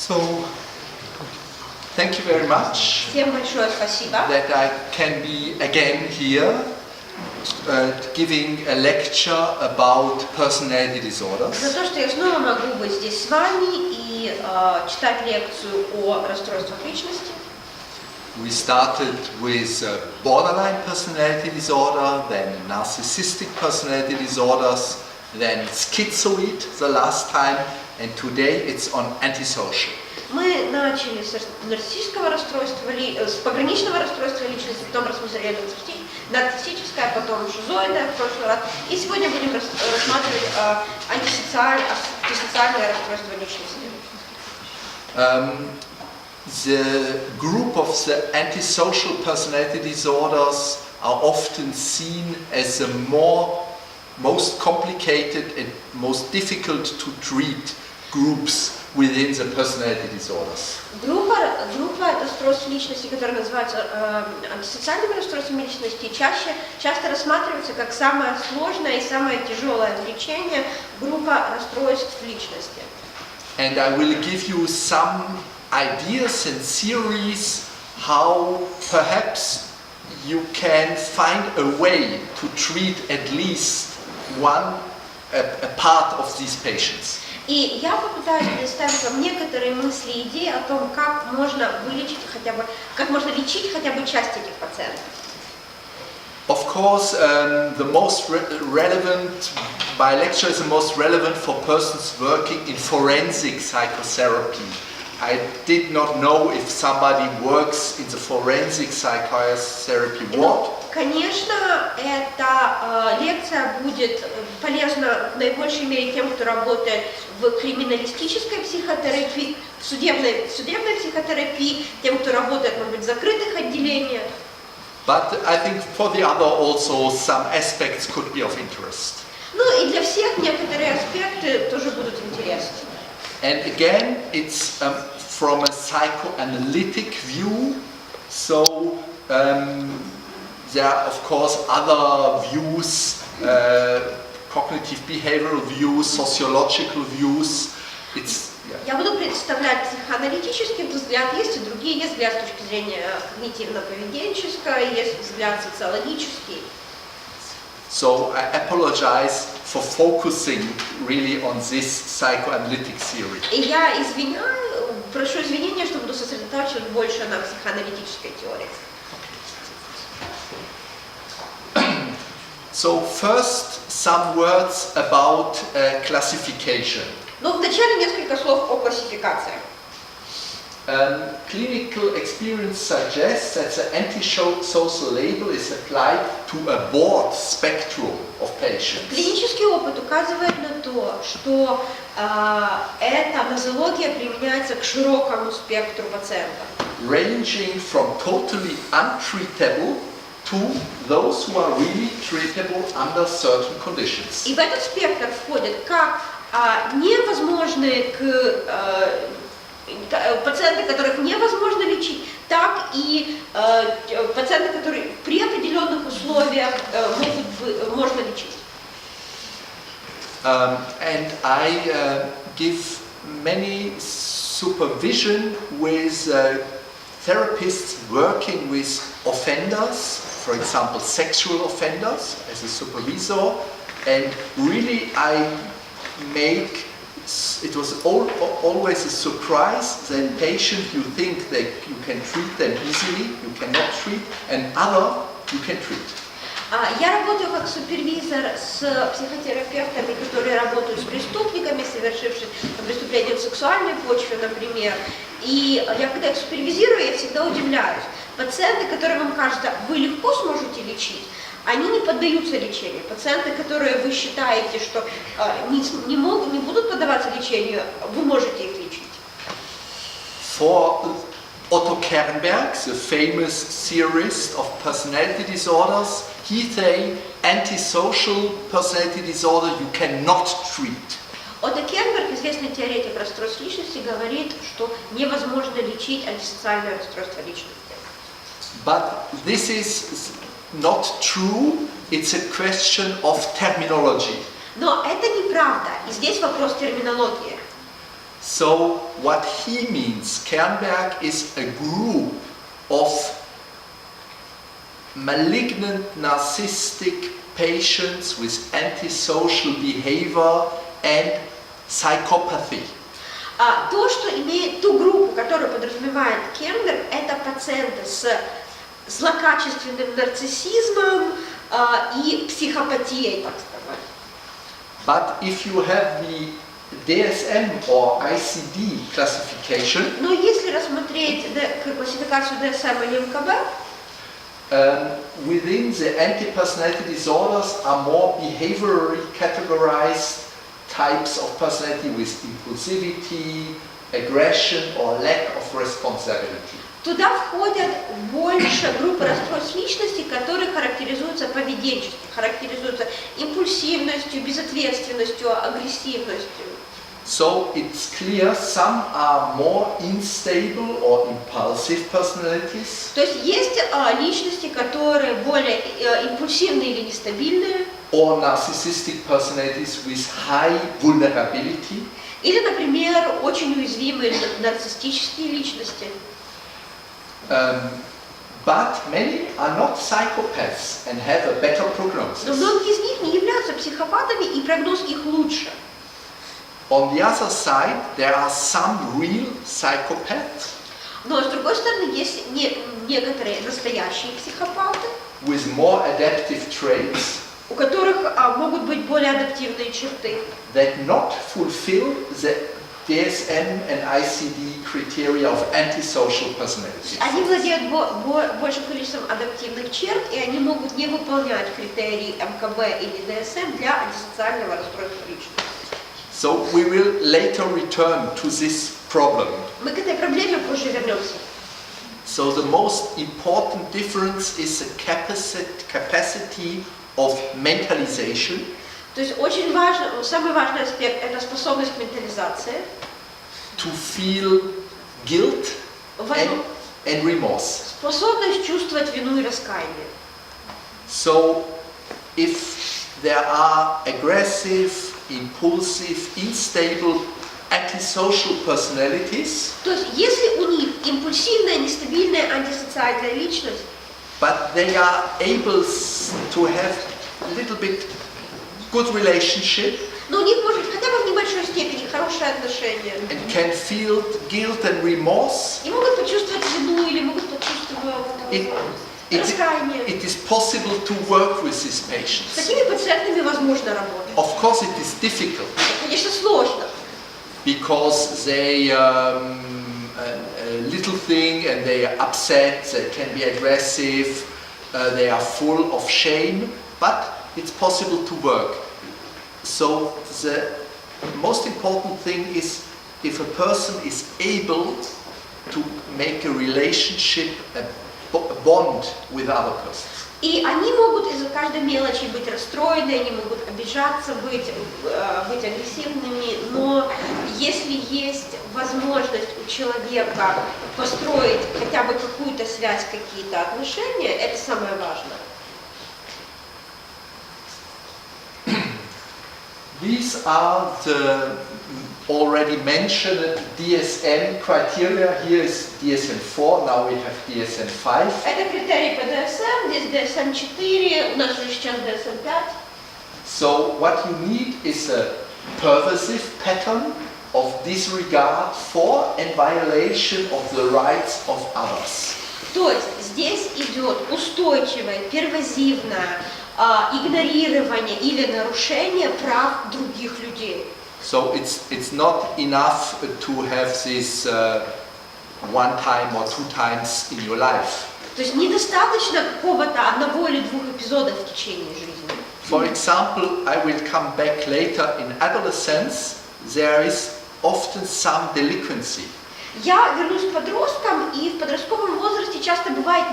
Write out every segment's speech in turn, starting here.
So, thank you very much Всем большое спасибо, that I can be again here giving a lecture about personality disorders. за то, что я снова могу быть здесь с вами и читать лекцию о расстройствах личности. We started with borderline personality disorder, then narcissistic personality disorders, then schizoid the last time, and today it's on antisocial. Мы начали с нарциссического расстройства, с пограничного расстройства личности, потом рассмотрели нарциссическое, потом шизоидное в прошлый раз, и сегодня будем рассматривать антисоциальное расстройство личности. The group of the antisocial personality disorders are often seen as the most complicated and most difficult to treat groups within the personality disorders. Группа расстройств личности, которые называются антисоциальными расстройствами личности, часто рассматриваются как самое сложное и самое тяжелое лечение группа расстройств личности. And I will give you some ideas and theories how perhaps you can find a way to treat at least a part of these patients. И я попытаюсь представить вам некоторые мысли и идеи о том, как можно лечить хотя бы часть этих пациентов. Of course, the most relevant, my lecture is the most relevant for persons working in forensic psychotherapy. I did not know if somebody works in the forensic psychotherapy ward. Конечно, эта лекция будет полезна в наибольшей мере тем, кто работает в криминалистической психотерапии, в судебной психотерапии, тем, кто работает, может быть, в закрытых отделениях. But I think for the other also some aspects could be of interest. Ну и для всех некоторые аспекты тоже будут интересны. And again, it's from a psychoanalytic view, so there are of course other views, cognitive behavioral views, sociological views. Я буду представлять психоаналитический взгляд, есть и другие, есть взгляд с точки зрения когнитивно-поведенческой, есть взгляд социологический. So I apologize for focusing really on this psychoanalytic theory. И я прошу извинения, что буду сосредотачивать больше на психоаналитической теории. So first some words about classification. Ну, вначале несколько слов о классификации. Clinical experience suggests that the antisocial label is applied to a broad spectrum of patients. Клинический опыт указывает на то, что эта нозология применяется к широкому спектру пациентов. Ranging from totally untreatable to those who are really treatable under certain conditions. И в этот спектр входят как невозможные пациенты, которых невозможно лечить, так и пациенты, которые при определенных условиях можно лечить. And I give many supervision with therapists working with offenders, for example, sexual offenders, as a supervisor, and really it was always a surprise that patient you think that you can treat them easily, you cannot treat, and other you can treat. Я работаю как супервизор с психотерапевтами, которые работают с преступниками, совершившими преступления в сексуальной почве, например. И я когда их супервизирую, я всегда удивляюсь. Пациенты, которые вам кажется, вы легко сможете лечить, они не поддаются лечению. Пациенты, которые вы считаете, что не будут поддаваться лечению, вы можете их лечить. For Otto Kernberg, the famous theorist of personality disorders, he said antisocial personality disorder you cannot treat. Отто Кернберг, известный теоретик расстройств личности, говорит, что невозможно лечить антисоциальное расстройство личности. But this is not true, it's a question of terminology. Но это неправда, и здесь вопрос терминологии. So what he means, Kernberg is a group of malignant narcissistic patients with antisocial behavior and psychopathy. То, что имеет ту группу, которую подразумевает Кernberg, это пациенты с злокачественным нарциссизмом и психопатией, так сказать. But if you have the DSM or ICD classification, Но если рассмотреть классификацию DSM или МКБ, within the anti-personality disorders are more behaviorally categorized types of personality with impulsivity, aggression or lack of responsibility. туда входят больше группы расстройств личности, которые характеризуются поведенчески, характеризуются импульсивностью, безответственностью, агрессивностью. So it's clear some are more unstable or impulsive personalities. То есть есть личности, которые более импульсивные или нестабильные, Or narcissistic personalities with high vulnerability. или, например, очень уязвимые нарциссические личности. But many are not psychopaths and have a better prognosis. Но многие из них не являются психопатами, и прогноз их лучше. On the other side, there are some real psychopaths Но с другой стороны, есть некоторые настоящие психопаты, with more adaptive traits у которых могут быть более адаптивные черты, that not fulfill the DSM and ICD criteria of antisocial personality. Они владеют большим количеством адаптивных черт, и они могут не выполнять критерии МКБ или ДСМ для антисоциального расстройства личности. So we will later return to this problem. Мы к этой проблеме позже вернемся. So the most important difference is the capacity of mentalization. То есть очень важно, самый важный аспект – это способность к ментализации, To feel guilt and remorse. способность чувствовать вину и раскаяние. So if there are aggressive, impulsive, unstable, antisocial personalities, То есть если у них импульсивная, нестабильная, антисоциальная личность, but they are able to have a little bit good relationship но у них может хотя бы в небольшой степени хорошие отношения, and can feel guilt and remorse, и могут почувствовать вину или могут почувствовать раскаяние. it is possible to work with these С patients. такими пациентами возможно работать. Of course it is difficult Это, конечно, сложно, because they a little thing and they are upset, they can be aggressive, they are full of shame, but it's possible to work. So the most important thing is if a person is able to make a relationship, a bond with other persons. И они могут из-за каждой мелочи быть расстроены, они могут обижаться, быть агрессивными, но если есть возможность у человека построить хотя бы какую-то связь, какие-то отношения, это самое важное. These are the already mentioned DSM criteria. Here is DSM-4, now we have DSM-5. Это критерии по ДСМ, здесь ДСМ-4, у нас уже сейчас ДСМ-5. So what you need is a pervasive pattern of disregard for and violation of the rights of others. То есть здесь идет устойчивое, первозивное игнорирование или нарушение прав других людей. So it's not enough to have this one time or two times in your life. То есть недостаточно какого-то одного или двух эпизодов в течение жизни. For example, I will come back later, in adolescence there is often some delinquency. Я вернусь к подросткам, и в подростковом возрасте часто бывает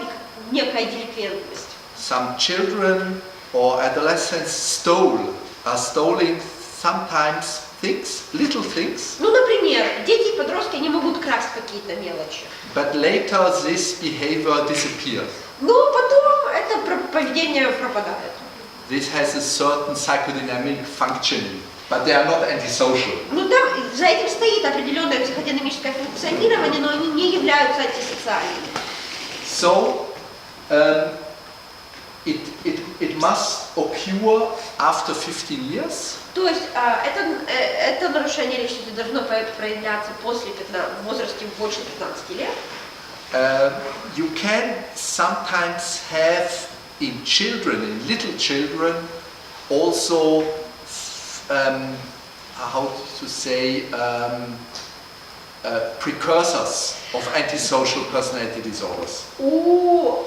некая деликвентность. Some children or adolescents are stealing sometimes things, little things, Ну, например, дети и подростки, они могут красть какие-то мелочи. but later this behavior disappears. Но потом это поведение пропадает. This has a certain psychodynamic functioning, but they are not antisocial. Ну, там за этим стоит определенное психодинамическое функционирование, но они не являются антисоциальными. So, it must occur after 15 years. То есть это нарушение личности должно проявляться после в возрасте больше 15 лет. You can sometimes have in children, in little children, also how to say precursors of antisocial personality disorders. У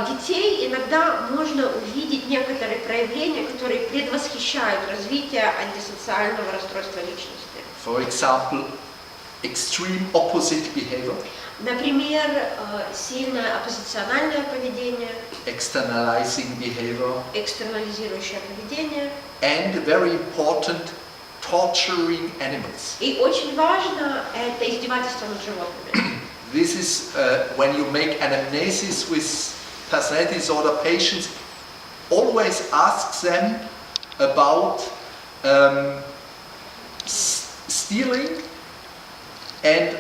детей иногда можно увидеть некоторые проявления, которые предвосхищают развитие антисоциального расстройства личности. For example, extreme opposite behavior. Например, сильное оппозициональное поведение, Externalizing behavior, экстернализирующее поведение. and very important, torturing animals. И очень важно это издевательство над животными. This is when you make anamnesis with personality disorder patients, always ask them about stealing and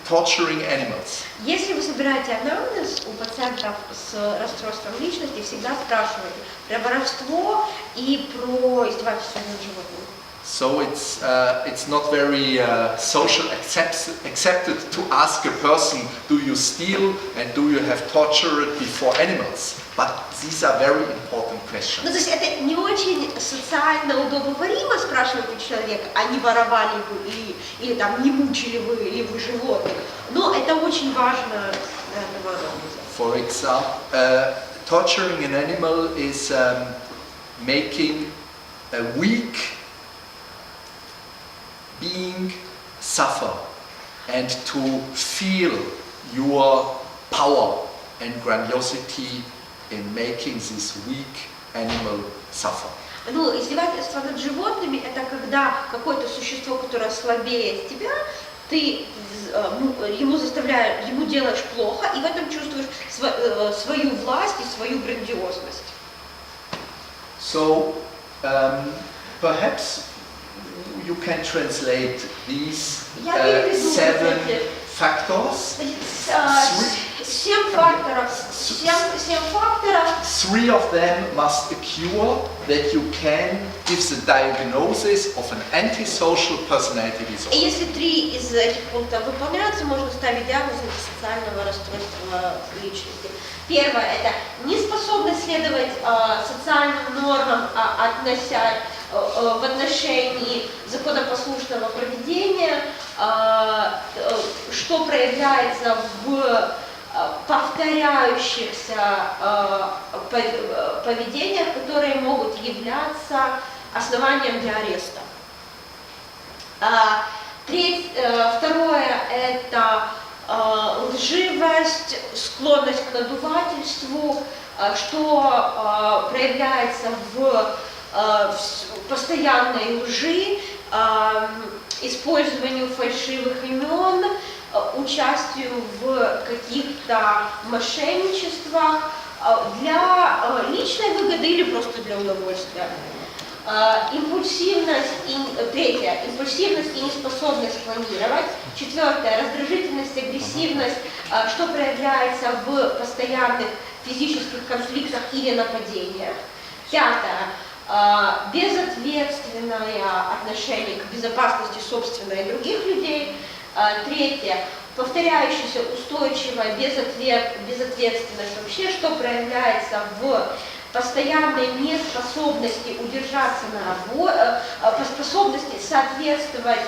torturing animals. Если вы собираете анамнез у пациентов с расстройством личности, всегда спрашивайте про воровство и про издевательство над животными. So it's not very social accepted to ask a person, do you steal and do you have tortured before animals? But these are very important questions. Ну, то есть это не очень социально удобоваримо спрашивать у человека, а не воровали вы или там не мучили вы или вы животных. Но это очень важно для этого анализа. For example, torturing an animal is making a weak being suffer and to feel your power and grandiosity in making this weak animal suffer. Ну, издевательство над животными – это когда какое-то существо, которое слабее тебя, ты ему делаешь плохо, и в этом чувствуешь свою власть и свою грандиозность. So, perhaps you can translate these 7 factors. 7 факторов. 3 of them must occur that you can give the diagnosis of an antisocial personality disorder. И если 3 из этих пунктов выполняются, можно ставить диагноз антисоциального расстройства личности. Первое – это неспособность следовать социальным нормам, в отношении законопослушного поведения, что проявляется в повторяющихся поведениях, которые могут являться основанием для ареста. Второе – это лживость, склонность к надувательству, что проявляется в постоянной лжи, использованию фальшивых имен, участию в каких-то мошенничествах для личной выгоды или просто для удовольствия. Третье – импульсивность и неспособность планировать. Четвертое – раздражительность, агрессивность, что проявляется в постоянных физических конфликтах или нападениях. Пятое – безответственное отношение к безопасности собственной и других людей. Третье – повторяющаяся устойчивая безответственность вообще, что проявляется в постоянной неспособности удержаться на работе, способности соответствовать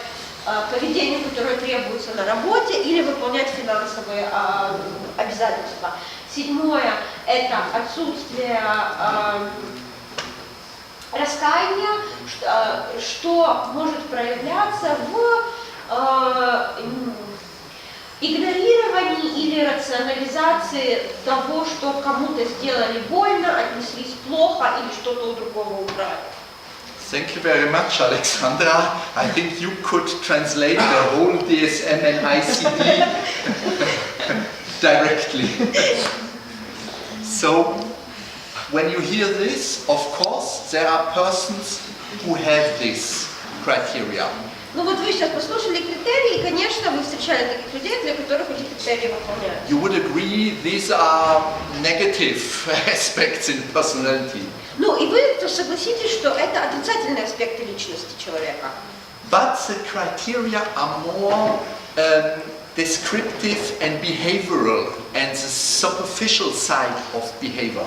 поведению, которое требуется на работе, или выполнять финансовые обязательства. Седьмое – это отсутствие раскаяния, что может проявляться в игнорировании или рационализации того, что кому-то сделали больно, отнеслись плохо или что-то у другого убрали. Thank you very much, Alexandra. I think you could translate the whole DSM and ICD directly. So, when you hear this, of course, there are persons who have this. criteria. Ну вот вы сейчас послушали критерии, и, конечно, вы встречали таких людей, для которых эти критерии выполняются. You would agree these are negative aspects in personality. Ну и вы согласитесь, что это отрицательные аспекты личности человека. But the criteria are more descriptive and behavioral and the superficial side of behavior.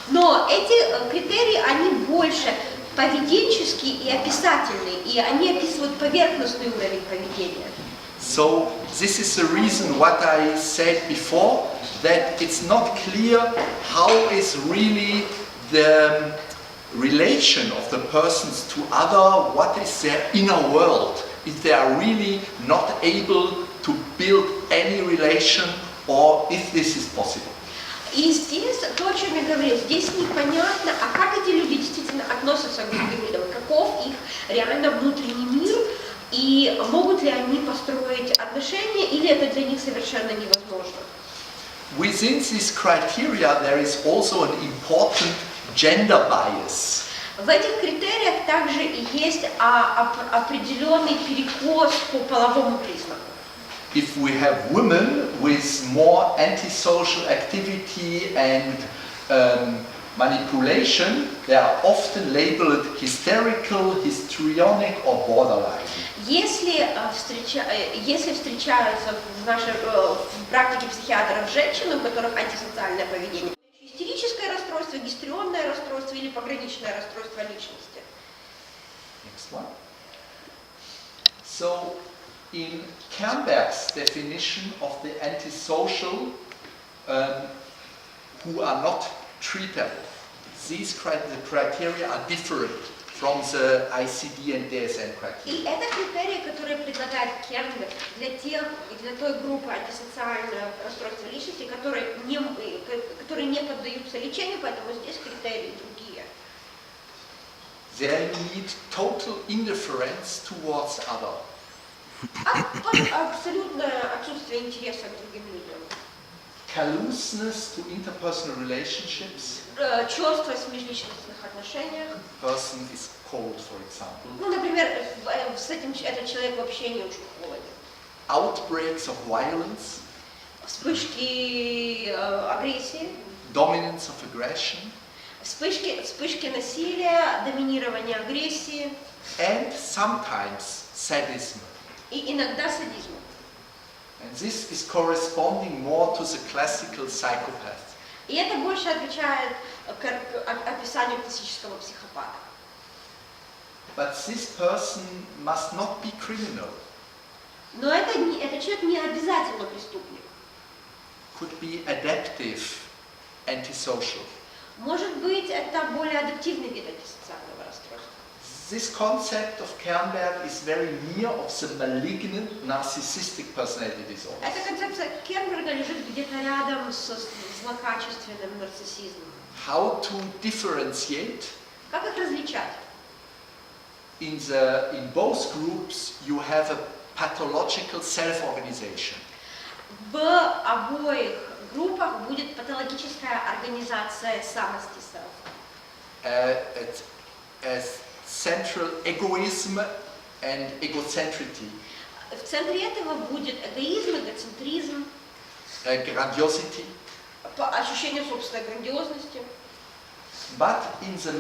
Но эти критерии, они больше поведенческие и описательные, и они описывают поверхностный уровень поведения. So this is the reason what I said before, that it's not clear how is really the relation of the persons to other, what is their inner world, if they are really not able to build any relation or if this is possible. И здесь, то, о чем я говорю, здесь непонятно, а как эти люди действительно относятся к другим людям, каков их реально внутренний мир, и могут ли они построить отношения, или это для них совершенно невозможно. Within this criteria there is also an important gender bias. В этих критериях также и есть определенный перекос по половому признаку. If we have women with more antisocial activity and manipulation, they are often labeled hysterical, histrionic or borderline. Если встречаются в практике психиатров женщины, у которых антисоциальное поведение, истерическое расстройство, гистрионное расстройство или пограничное расстройство личности. Next one. So, in Kernberg's definition of the antisocial who are not treatable, these criteria are different from the ICD and DSM criteria. И это критерии, которые предлагает Кернберг для той группы антисоциального расстройства личности, которые не поддаются лечению, поэтому здесь критерии другие. They need total indifference towards other. Абсолютное отсутствие интереса к другим людям. Callousness to interpersonal relationships. Черствость в межличностных отношениях. Person is cold, for example. Ну, например, этот человек вообще не очень холоден. Outbreaks of violence. Вспышки агрессии. Dominance of aggression. Вспышки насилия, доминирование агрессии. And sometimes sadism. И иногда садизм. And this is corresponding more to the classical psychopath. И это больше отвечает к описанию классического психопата. But this person must not be criminal. Но этот человек не обязательно преступник. Could be adaptive, antisocial. Может быть, это более адаптивный вид антисоциального расстройства. This concept of Kernberg is very near of the malignant narcissistic personality disorder. Эта концепция Кернберга лежит где-то рядом с злокачественным нарциссизмом. How to differentiate? Как их различать? In both groups you have a pathological self-organization. В обоих группах будет патологическая организация самости self. Central egoism and egocentricity. В центре этого будет эгоизм, эгоцентризм, grandiosity. Ощущение собственной грандиозности. But in the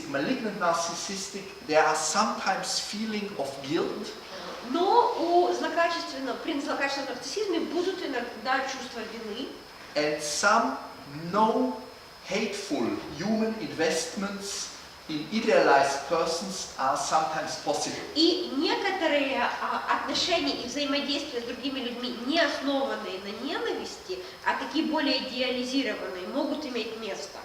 malignant narcissistic, there are sometimes feeling of guilt. Но при злокачественном нарциссизме будут иногда чувства вины. And some no hateful human investments in idealized persons are sometimes possible. И некоторые отношения и взаимодействия с другими людьми, не основанные на ненависти, а такие более идеализированные, могут иметь место.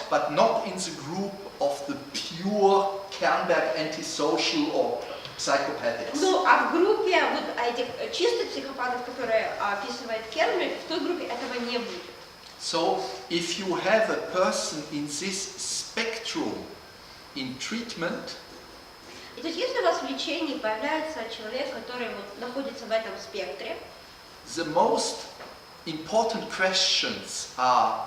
But not in the group of the pure Kernberg antisocial or psychopathics. Ну, а в группе вот этих чистых психопатов, которые описывает Кернберг, в той группе этого не будет. So, if you have a person in this spectrum in treatment, и то есть, если у вас в лечении появляется человек, который находится в этом спектре, the most important questions are: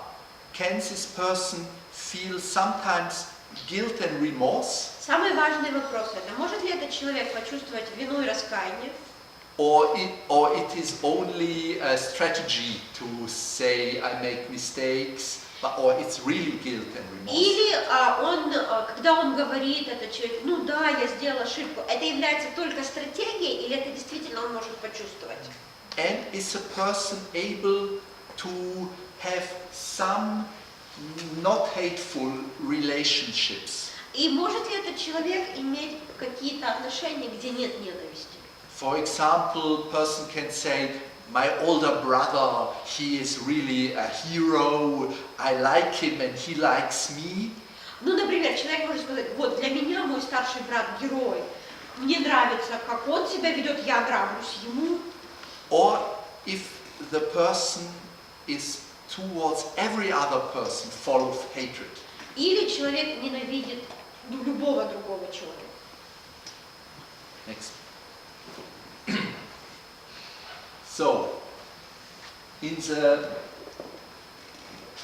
can this person feel sometimes guilt and remorse? Самый важный вопрос это, может ли этот человек почувствовать вину и раскаяние? Or it is only a strategy to say I make mistakes, or it's really guilt and remorse. Или когда он говорит, этот человек, ну да, я сделал ошибку, это является только стратегией, или это действительно он может почувствовать? And is a person able to have some not hateful relationships? И может ли этот человек иметь какие-то отношения, где нет ненависти? For example, person can say, my older brother, he is really a hero, I like him and he likes me. Ну, например, человек может сказать, вот для меня мой старший брат герой, мне нравится, как он себя ведет, я нравлюсь ему. Or if the person is towards every other person full of hatred. Или человек ненавидит любого другого человека. Next. So, in the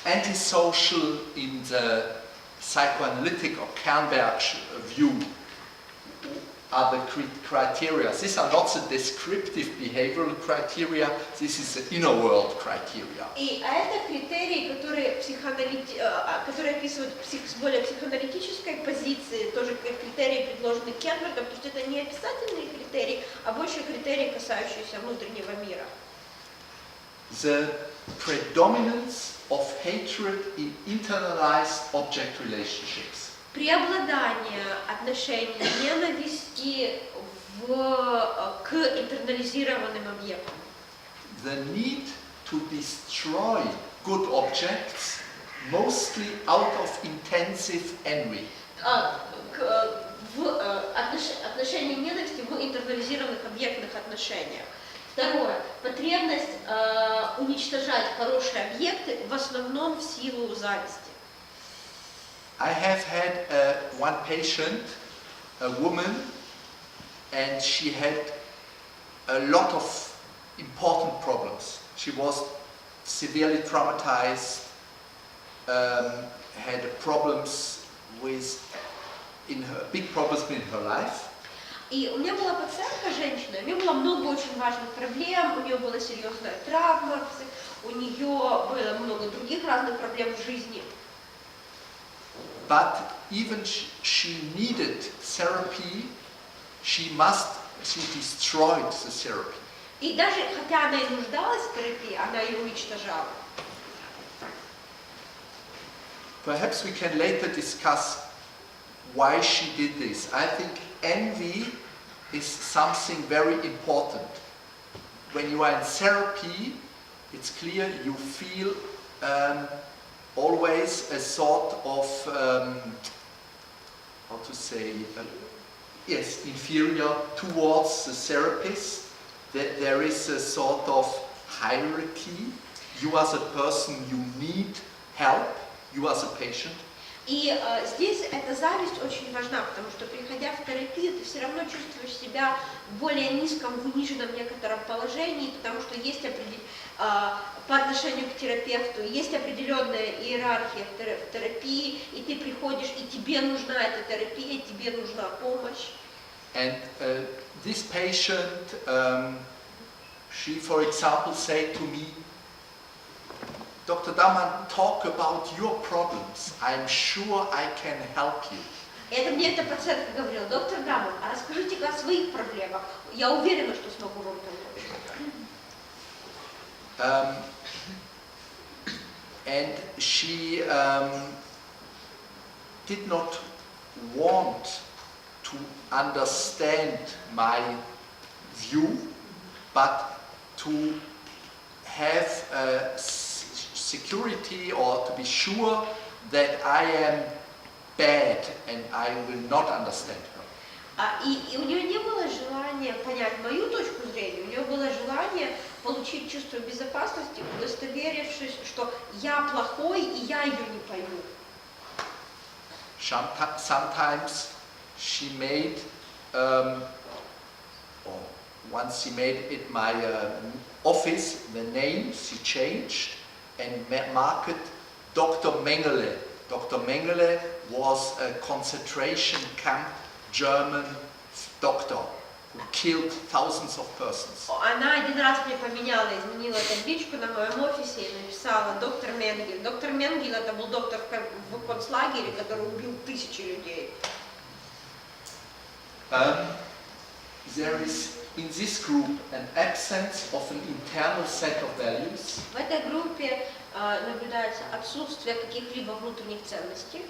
antisocial, in the psychoanalytic or Kernberg view, are the criteria. These are not the descriptive behavioral criteria, this is the inner world criteria. И это критерии, которые описывают с более психоаналитической позиции, тоже критерии, предложенные Кенбергом, то есть это не описательные критерии, а больше критерии, касающиеся внутреннего мира. The predominance of hatred in internalized object relationships. Преобладание отношений ненависти к интернализированным объектам. The need to destroy good objects, mostly out of intensive envy. Отношение ненависти в интернализированных объектных отношениях. Второе. Потребность уничтожать хорошие объекты в основном в силу зависти. I have had one patient, a woman, and she had a lot of important problems. She was severely traumatized, had problems big problems in her life. И у меня была пациентка, женщина, у нее было много очень важных проблем, у нее была серьезная травма, у нее было много других разных проблем в жизни. But even she needed therapy, she destroyed the therapy. И даже хотя она и нуждалась в терапии, она ее уничтожала. Perhaps we can later discuss why she did this. I think envy is something very important. When you are in therapy, it's clear you feel always a sort of, inferior towards the therapist. That there is a sort of hierarchy. You as a person, you need help. You as a patient. И здесь эта зависть очень важна, потому что, приходя в терапию, ты все равно чувствуешь себя в более низком, в униженном некотором положении, потому что есть по отношению к терапевту, есть определенная иерархия в терапии, и ты приходишь, и тебе нужна эта терапия, тебе нужна помощь. And this patient, she, for example, said to me, Dr. Dammann, talk about your problems. I'm sure I can help you. Это мне эта пациентка говорила, доктор Дамманн, а расскажите-ка о своих проблемах. Я уверена, что смогу вам помочь. And she did not want to understand my view, but to have security or to be sure that I am bad and I will not understand her. И у нее не было желания понять мою точку зрения, у нее было желание получить чувство безопасности, удостоверившись, что я плохой и я ее не пойму. Sometimes she made, once she made it my office, the name she changed, and marked Dr. Mengele, Dr. Mengele was a concentration camp German doctor who killed thousands of persons. Она один раз мне поменяла, изменила табличку на моем офисе и написала доктор Менгель. Доктор Менгель это был доктор в концлагере, который убил тысячи людей. There is in this group an absence of an internal set of values. В этой группе наблюдается отсутствие каких-либо внутренних ценностей,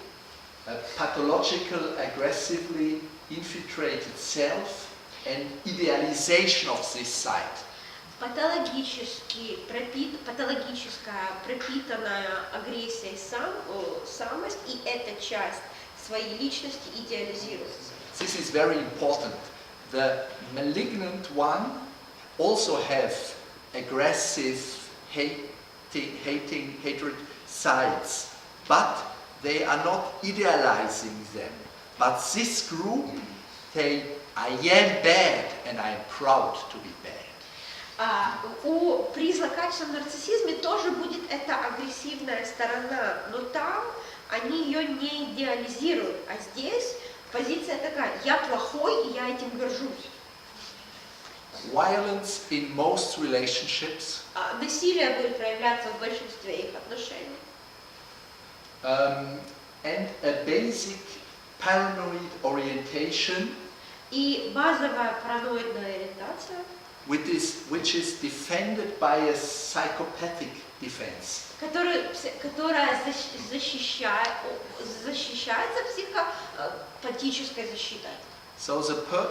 A pathological, aggressively infiltrated self and idealization of this side. патологическая пропитанная агрессией самость, и эта часть своей личности идеализируется. This is very important. The malignant one also have aggressive, hatred sides, but they are not idealizing them. But this group, I am bad and I am proud to be bad. При злокачественном нарциссизме тоже будет эта агрессивная сторона, но там они ее не идеализируют, а здесь позиция такая: я плохой и я этим горжусь. Violence in most relationships. Насилие будет проявляться в большинстве их отношений. And a basic paranoid orientation, И базовая параноидная ориентация, which is defended by a psychopathic defense. которая защищается психопатической защитой. So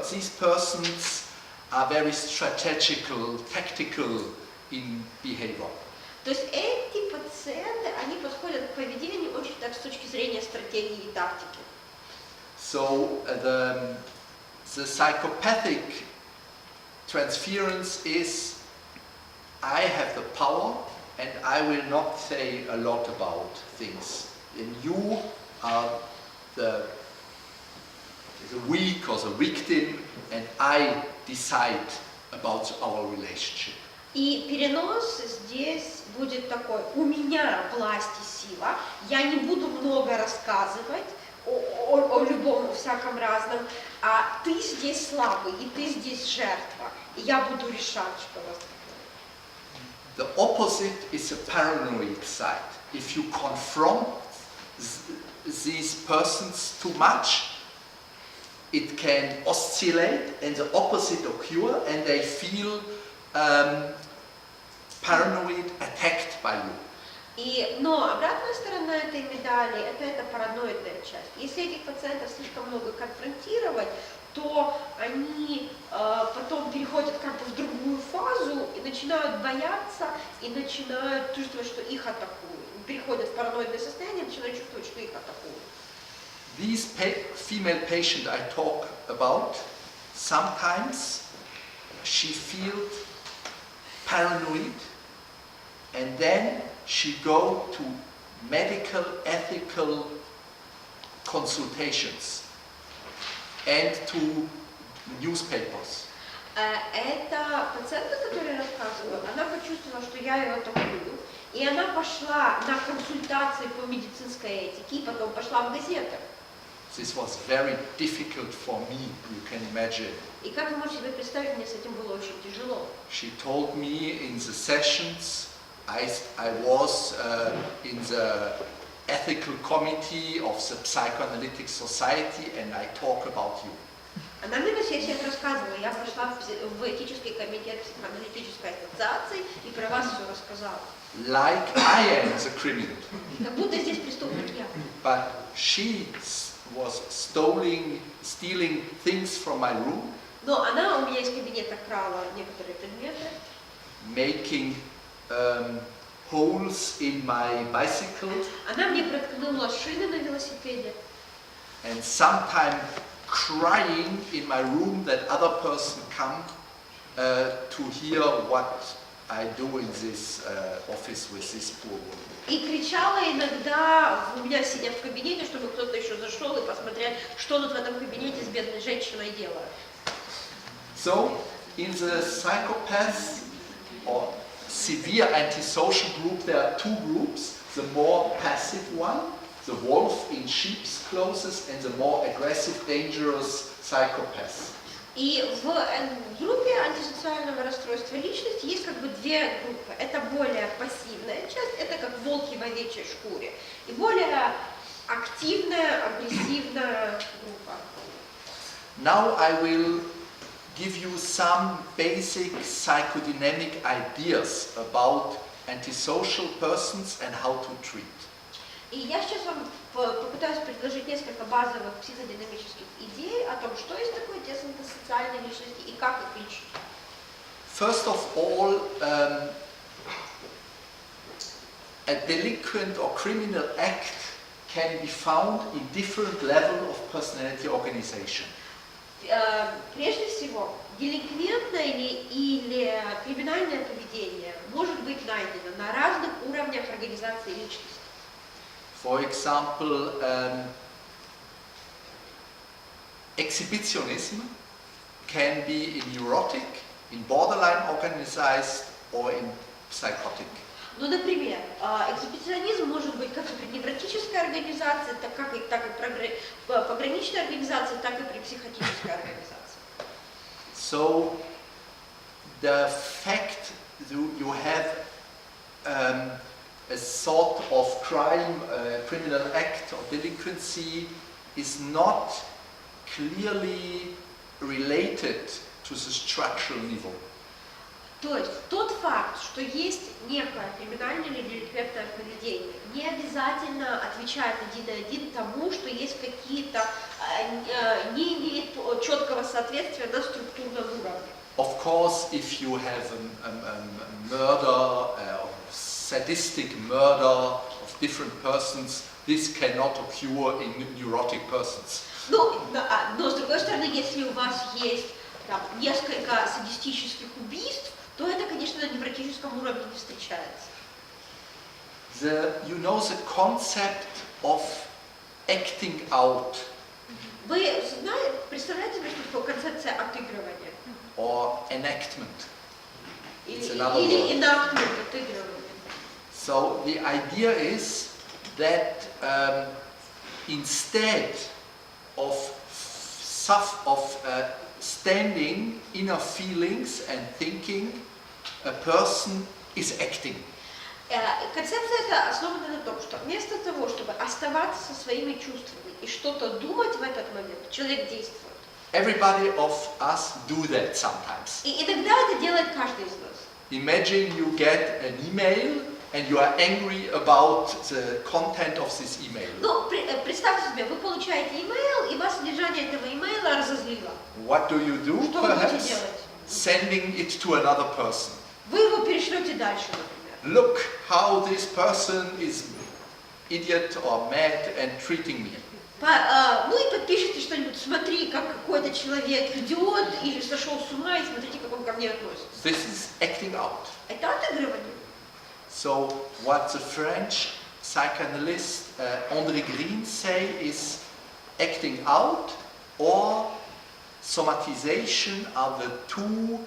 these persons are very strategical, tactical in behavior. То есть эти пациенты, они подходят к поведению очень так с точки зрения стратегии и тактики. So the psychopathic transference is, I have the power and I will not say a lot about things. And you are the weak or the victim and I decide about our relationship. И перенос здесь будет такой: у меня власть и сила, я не буду много рассказывать о любом, всяком разном, а ты здесь слабый, и ты здесь жертва, и я буду решать, что вас такое. The opposite is a paranoid side. If you confront these persons too much, it can oscillate and the opposite occur and they feel paranoid, attacked by you. Но обратная сторона этой медали – это эта параноидная часть. Если этих пациентов слишком много конфронтировать, то они потом переходят как бы в другую фазу и начинают бояться, и начинают чувствовать, что их атакуют. Переходят в параноидное состояние и начинают чувствовать, что их атакуют. These female patient I talk about, sometimes she feels paranoid and then she go to medical ethical consultations and to newspapers. Эта пациентка, которую я рассказываю, она почувствовала, что я ее атакую, и она пошла на консультации по медицинской этике, и потом пошла в газеты. This was very difficult for me, you can imagine. И как вы можете себе представить, мне с этим было очень тяжело. She told me in the sessions, I was in the ethical committee of the Psychoanalytic Society and I talk about you. Она мне на сессиях рассказывала, я пошла в этический комитет психоаналитической ассоциации и про вас все рассказала. Like I am the criminal. Как будто здесь преступник я. But she was stealing things from my room. Но она у меня из кабинета крала некоторые предметы. Making holes in my bicycle. Она мне проткнула шины на велосипеде. And sometimes crying in my room that other person come to hear what I do in this office with this poor woman. И кричала иногда, у меня сидя в кабинете, чтобы кто-то еще зашел и посмотрел, что тут в этом кабинете с бедной женщиной делают. So, in the psychopaths or severe antisocial group, there are two groups. The more passive one, the wolf in sheep's clothes and the more aggressive, dangerous psychopath. И в группе антисоциального расстройства личности есть как бы две группы. Это более пассивная часть, это как волки в овечьей шкуре. И более активная, агрессивная группа. Now I will give you some basic psychodynamic ideas about antisocial persons and how to treat. И я сейчас вам попытаюсь предложить несколько базовых психодинамических идей о том, что есть такое антисоциальные личности и как их лечить. First of all, a delinquent or criminal act can be found in different levels of personality organization. Прежде всего, деликвентное или криминальное поведение может быть найдено на разных уровнях организации личности. For example, exhibitionism can be in neurotic, in borderline organized, or in psychotic. Ну, например, экзибиционизм может быть как и при невротической организации, так и при пограничной организации, так и при психотической организации. So, the fact that you have a sort of crime, criminal act or delinquency is not clearly related to the structural niveau. То есть тот факт, что есть некое криминальное или деликвентное поведение, не обязательно отвечает один на один тому, что есть какие-то, не имеет четкого соответствия на структурном уровне. Of course, if you have a murder, sadistic murder of different persons, this cannot occur in neurotic persons. Но с другой стороны, если у вас есть там, несколько садистических убийств, то это, конечно, на невротическом уровне не встречается. You know the concept of acting out. Вы представляете себе, что такое концепция отыгрывания? Or enactment. Или enactment, отыгрывание. So the idea is that instead of standing inner feelings and thinking, a person is acting. Концепция эта основана на том, что вместо того, чтобы оставаться со своими чувствами и что-то думать в этот момент, человек действует. Everybody of us do that sometimes. И иногда это делает каждый из нас. Imagine you get an email and you are angry about the content of this email. Ну, представьте себе, вы получаете имейл, и вас содержание этого имейла разозлило. What do you do? Что вы будете Perhaps делать? sending it to another person. Вы его перешлете дальше, например. Look how this person is idiot or mad and treating me. Ну и подпишите что-нибудь, смотри, как какой-то человек идет или сошел с ума, и смотрите, как он ко мне относится. This is acting out. Это отыгрывание. So what the French psychanalyst André Green say is acting out or somatization are the two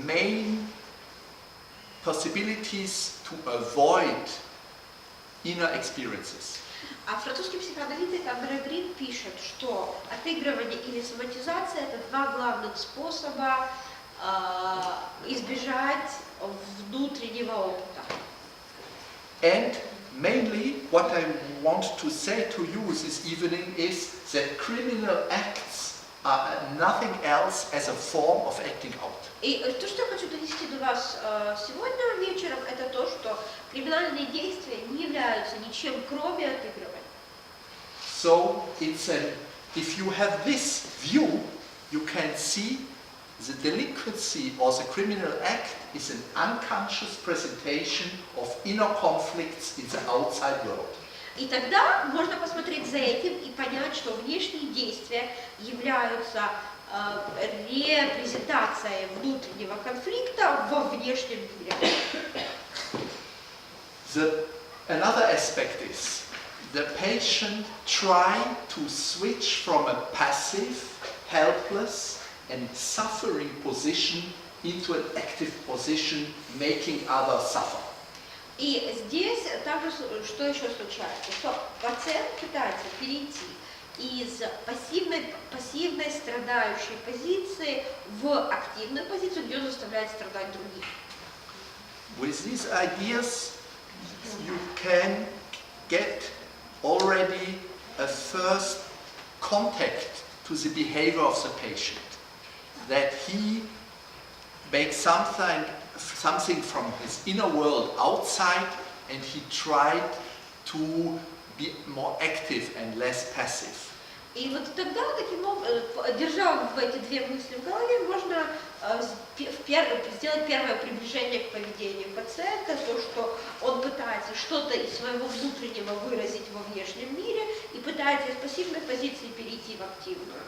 main possibilities to avoid inner experiences. А французский психоаналитик Андре Грин пишет, что отыгрывание или соматизация – это два главных способа избежать внутреннего опыта. And mainly what I want to say to you this evening is that criminal acts are nothing else as a form of acting out. И то, что я хочу донести до вас сегодня вечером, это то, что криминальные действия не являются ничем, кроме отыгрывания. So if you have this view, you can see the delinquency or the criminal act is an unconscious presentation of inner conflicts in the outside world. И тогда можно посмотреть за этим и понять, что внешние действия являются репрезентацией внутреннего конфликта во внешнем мире. Another aspect is the patient try to switch from a passive, helpless and suffering position into an active position, making others suffer. И здесь также что еще случается? Что пациент пытается перейти из пассивной страдающей позиции в активную позицию, где он заставляет страдать других. With these ideas, you can get already a first contact to the behavior of the patient, that he makes something from his inner world outside, and he tried to be more active and less passive. И вот тогда, таким образом, держа эти две мысли в голове, можно сделать первое приближение к поведению пациента, то, что он пытается что-то из своего внутреннего выразить во внешнем мире и пытается из пассивной позиции перейти в активную.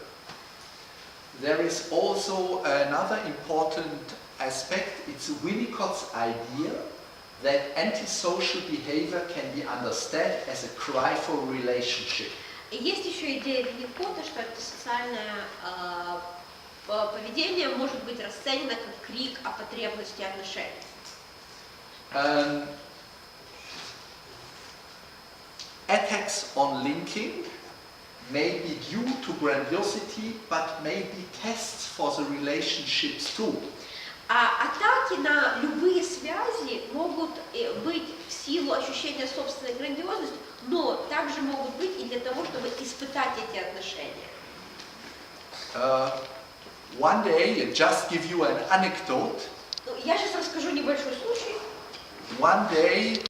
There is also another important aspect. It's Winnicott's idea that antisocial behavior can be understood as a cry for relationship. И есть еще идея Винникотта, что антисоциальное поведение может быть расценено как крик о потребности отношений. Attacks on linking may be due to grandiosity, but may be tests for the relationships too. А атаки на любые связи могут быть в силу ощущения собственной грандиозности, но также могут быть и для того, чтобы испытать эти отношения. One day, just give you an anecdote. Я сейчас расскажу небольшой случай. One day,